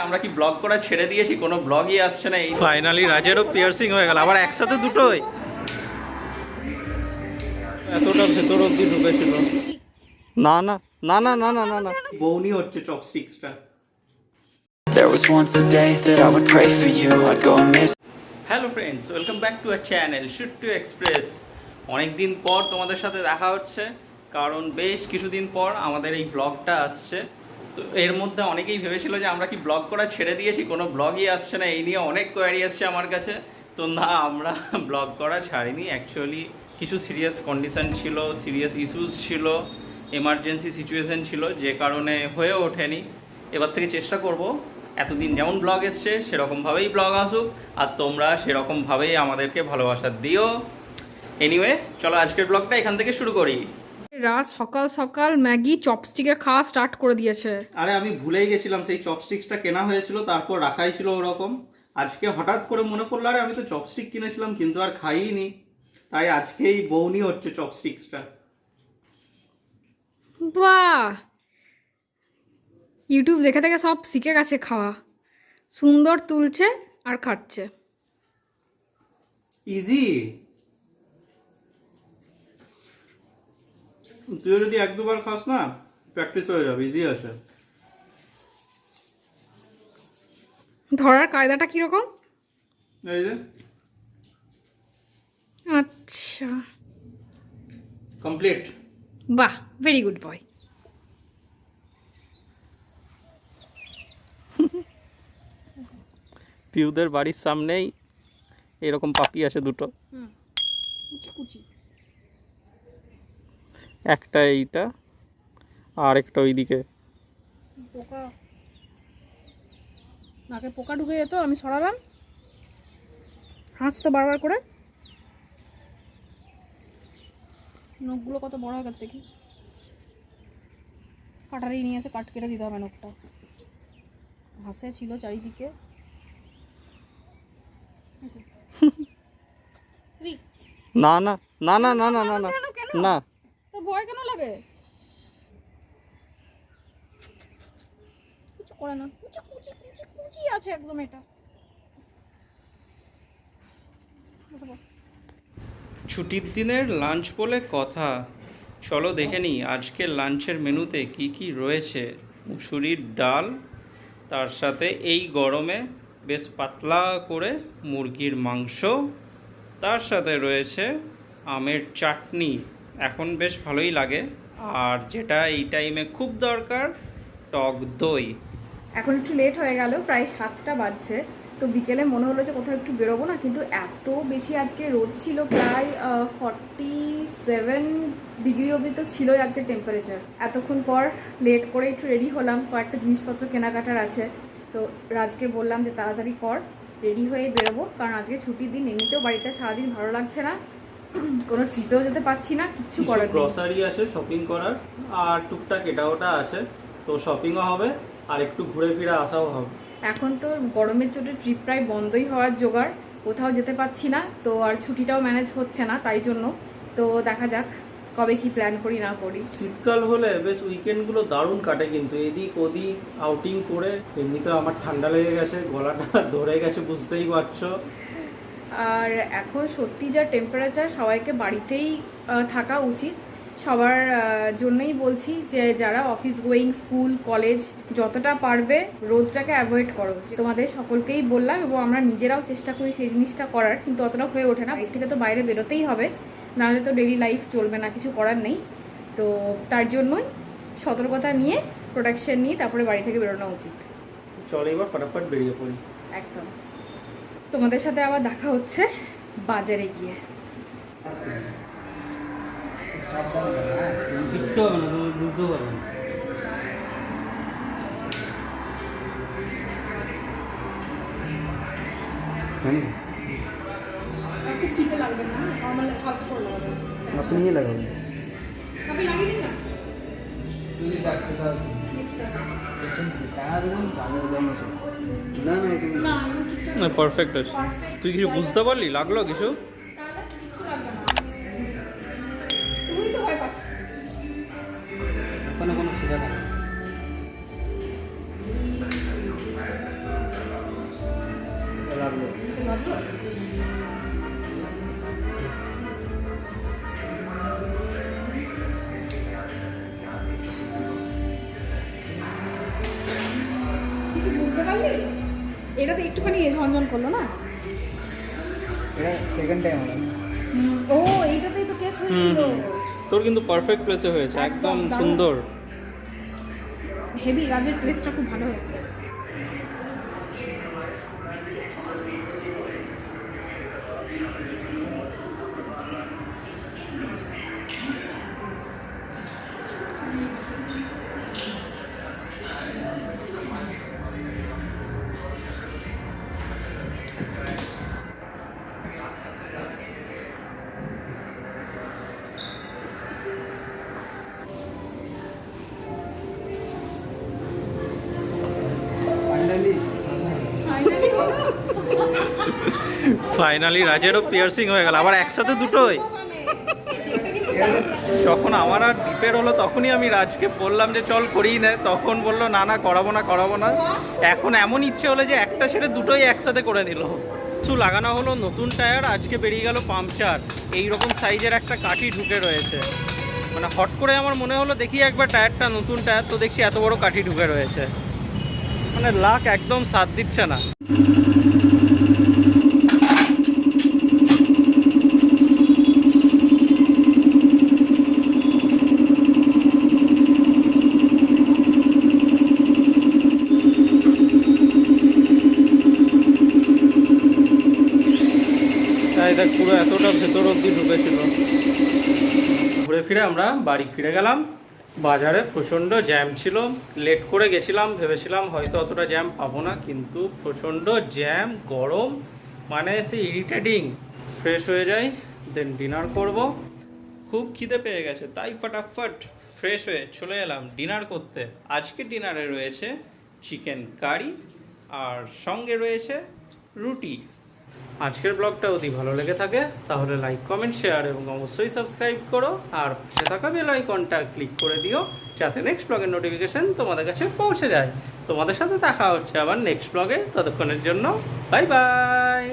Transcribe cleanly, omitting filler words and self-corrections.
আমরা কি ব্লগ করা ছেড়ে দিয়েছি, কোনো ব্লগই আসছে না। এই ফাইনালি রাজেরও পিয়ার্সিং হয়ে গেল, আবার একসাথে দুটোই। এতটা ভেতর অবধি ঢুকেছিল। না না না না না না না না, বউনি হচ্ছে চপস্টিক্সটা। There was once a day that I would pray for you. I'd go and miss. Hello friends, welcome back to our channel shoot to express. অনেক দিন পর তোমাদের সাথে দেখা হচ্ছে, কারণ বেশ কিছুদিন পর আমাদের এই ব্লগটা আসছে। তো এর মধ্যে অনেকেই ভেবেছিল যে আমরা কি ব্লগ করা ছেড়ে দিয়েছি, কোনো ব্লগই আসছে না। এই নিয়ে অনেক কোয়ারি আসছে আমার কাছে। তো না, আমরা ব্লগ করা ছাড়িনি। অ্যাকচুয়ালি কিছু সিরিয়াস কন্ডিশন ছিল, সিরিয়াস ইস্যুস ছিল, এমার্জেন্সি সিচুয়েশন ছিল, যে কারণে হয়ে ওঠেনি। এবার থেকে চেষ্টা করব এতদিন যেমন ব্লগ এসছে সেরকমভাবেই ব্লগ আসুক, আর তোমরা সেরকমভাবেই আমাদেরকে ভালোবাসা দিও। এনিওয়ে, চলো আজকের ব্লগটা এখান থেকে শুরু করি। রাত সকাল সকাল ম্যাগি চপস্টিকে খাওয়া স্টার্ট করে দিয়েছে। আরে আমি ভুলেই গেছিলাম, সেই চপস্টিক্সটা কেনা হয়েছিল, তারপর রাখাই ছিল ওরকম। আজকে হঠাৎ করে মনে পড়লো, আরে আমি তো চপস্টিক কিনেছিলাম কিন্তু আর খাইনি, তাই আজকেই বউনি হচ্ছে চপস্টিক্সটা। বাহ, ইউটিউব দেখে দেখে সব শিখে গেছে খাওয়া। সুন্দর তুলছে আর খাচ্ছে। ইজি। তুইও যদি এক দুবার খাস না, প্র্যাকটিস হয়ে যাবে, ইজি আছে। ধরার কায়দাটা কিরকম? এই যে আচ্ছা, কমপ্লিট। বাহ, ভেরি গুড বয়। পিউদের বাড়ির সামনেই এরকম পাপি আছে দুটো, একটা এইটা আর একটা ওইদিকে। পোকা, নাকে পোকা ঢুকে যেত, আমি সরালাম। হাঁচতো বারবার করে। নখগুলো কত বড় হয়ে গেছে দেখি। কাটারি নিয়ে এসে কাট কেটে দিতে হবে নখটা। ঘাসে ছিল চারিদিকে। না না না না না না না না না, তো ভয় কেন লাগে? কিছু করে না, কুচি কুচি কুচি কুচি আছে একদম। এটা ছুটির দিনের লাঞ্চ বলে কথা। চলো দেখে নিই আজকের লাঞ্চের মেনুতে কি কি রয়েছে। মুসুরির ডাল, তার সাথে এই গরমে বেশ পাতলা করে মুরগির মাংস, তার সাথে রয়েছে আমের চাটনি, এখন বেশ ভালোই লাগে। আর যেটা এই টাইমে খুব দরকার, টক দই। এখন একটু লেট হয়ে গেল, প্রায় 7টা বাজছে। তো বিকেলে মনে হলো যে কোথাও একটু বেরোবো না, কিন্তু এত বেশি আজকে রোদ ছিল, প্রায় 47 ডিগ্রি অবধি তো ছিলই আজকে টেম্পারেচার। এতক্ষণ পর লেট করে একটু রেডি হলাম, কয়েকটা জিনিসপত্র কেনাকাটার আছে। তো রাজকে বললাম যে তাড়াতাড়ি কর, রেডি হয়ে বেরোবো, কারণ আজকে ছুটির দিন। এমনিতেও বাড়িতে সারাদিন ভালো লাগছে না, কোনো ট্রিপেও যেতে পারছি না, কিচ্ছু করার নেই। গ্রসারি আছে শপিং করার, আর টুকটাক এটা ওটা আছে, তো শপিংও হবে আর একটু ঘুরে ফিরে আসাও হবে। এখন তো গরমের চোটে ট্রিপ প্রায় বন্ধই হওয়ার জোগাড়, কোথাও যেতে পারছি না, তো আর ছুটিটাও ম্যানেজ হচ্ছে না, তাই জন্য তো দেখা যাক কবে কি প্ল্যান করি না করি। শীতকাল হলে বেশ উইকেন্ডগুলো দারুণ কাটে, কিন্তু এদিক ওদিক আউটিং করে। এমনিতে আমার ঠান্ডা লেগে গেছে, গলাটা ধরে গেছে, বুঝতেই পারছো। আর এখন সত্যি যা টেম্পারেচার, সবাইকে বাড়িতেই থাকা উচিত। সবার জন্যই বলছি যে যারা অফিস গোয়িং, স্কুল কলেজ, যতটা পারবে রোদটাকে অ্যাভয়েড করো। তোমাদের সকলকেই বললাম, এবং আমরা নিজেরাও চেষ্টা করি সেই জিনিসটা করার, কিন্তু অতটা হয়ে ওঠে না। এর থেকে তো বাইরে বেরোতেই হবে, নাহলে তো ডেইলি লাইফ চলবে না, কিছু করার নেই। তো তার জন্যই সতর্কতা নিয়ে, প্রোটেকশন নিয়ে তারপরে বাড়ি থেকে বেরোনো উচিত। চলো এবার ফটাফট বেরিয়ে পড়ি। একদম। তোমাদের সাথে আবার দেখা হচ্ছে বাজারে গিয়ে। কিচ্ছু হবে না, তুমি বুঝতে পারবে না। আপনি ইয়ে লাগাবেন না না, পারফেক্ট আছে। তুই কিছু বুঝতে পারলি? লাগলো কিছু? কোনো কোনো সুবিধা নেই। ভাবলো কিছু বুঝতে পারলি? এটা তো একটুখানি ঝনঝন করলো না? এটা সেকেন্ড টাইম হলো। ও এইটাতেই তো কেস হয়েছিল। তোর কিন্তু পারফেক্ট প্লেসে হয়েছে, একদম একদম দারুণ। সুন্দর। হেভি, রাজের প্লেসটা খুব ভালো হয়েছে। ফাইনালি ফাইনালি ফাইনালি রাজেরও পিয়ার্সিং হয়ে গেল, আবার একসাথে দুটোই। যখন আমার আর ডিপের হলো তখনই আমি রাজকে বললাম যে চল করিয়ে নে, তখন বললো না না করাবো না। এখন এমন ইচ্ছে হলো যে একটা ছেড়ে দুটোই একসাথে করে নিল। কিছু লাগানো হলো নতুন টায়ার, আজকে বেরিয়ে গেল পাংচার। এইরকম সাইজের একটা কাঠি ঢুকে রয়েছে, মানে হট করে আমার মনে হলো দেখি একবার টায়ারটা, নতুন টায়ার তো দেখছি এত বড় কাঠি ঢুকে রয়েছে, মানে লাক একদম সাথ দিচ্ছে না। তাই দেখ পুরো এতটা ভেতর অবধি ঢুকেছিল। ঘুরে ফিরে আমরা বাড়ি ফিরে গেলাম। বাজারে প্রচণ্ড জ্যাম ছিল, লেট করে গেছিলাম, ভেবেছিলাম হয়তো অতটা জ্যাম পাবো না, কিন্তু প্রচণ্ড জ্যাম, গরম, মানে সে ইরিটেটিং। ফ্রেশ হয়ে যাই, দেন ডিনার করব। খুব খিদে পেয়ে গেছে, তাই ফটাফট ফ্রেশ হয়ে চলে এলাম ডিনার করতে। আজকে ডিনারে রয়েছে চিকেন কারি আর সঙ্গে রয়েছে রুটি। আজকের ব্লগটা যদি ভালো লেগে থাকে তাহলে লাইক, কমেন্ট, শেয়ার এবং অবশ্যই সাবস্ক্রাইব করো, আর পাশে থাকা বেল আইকনটা ক্লিক করে দিও যাতে নেক্সট ব্লগের নোটিফিকেশন তোমাদের কাছে পৌঁছে যায়। তোমাদের সাথে দেখা হচ্ছে আবার নেক্সট ব্লগে, ততক্ষণের জন্য বাই বাই।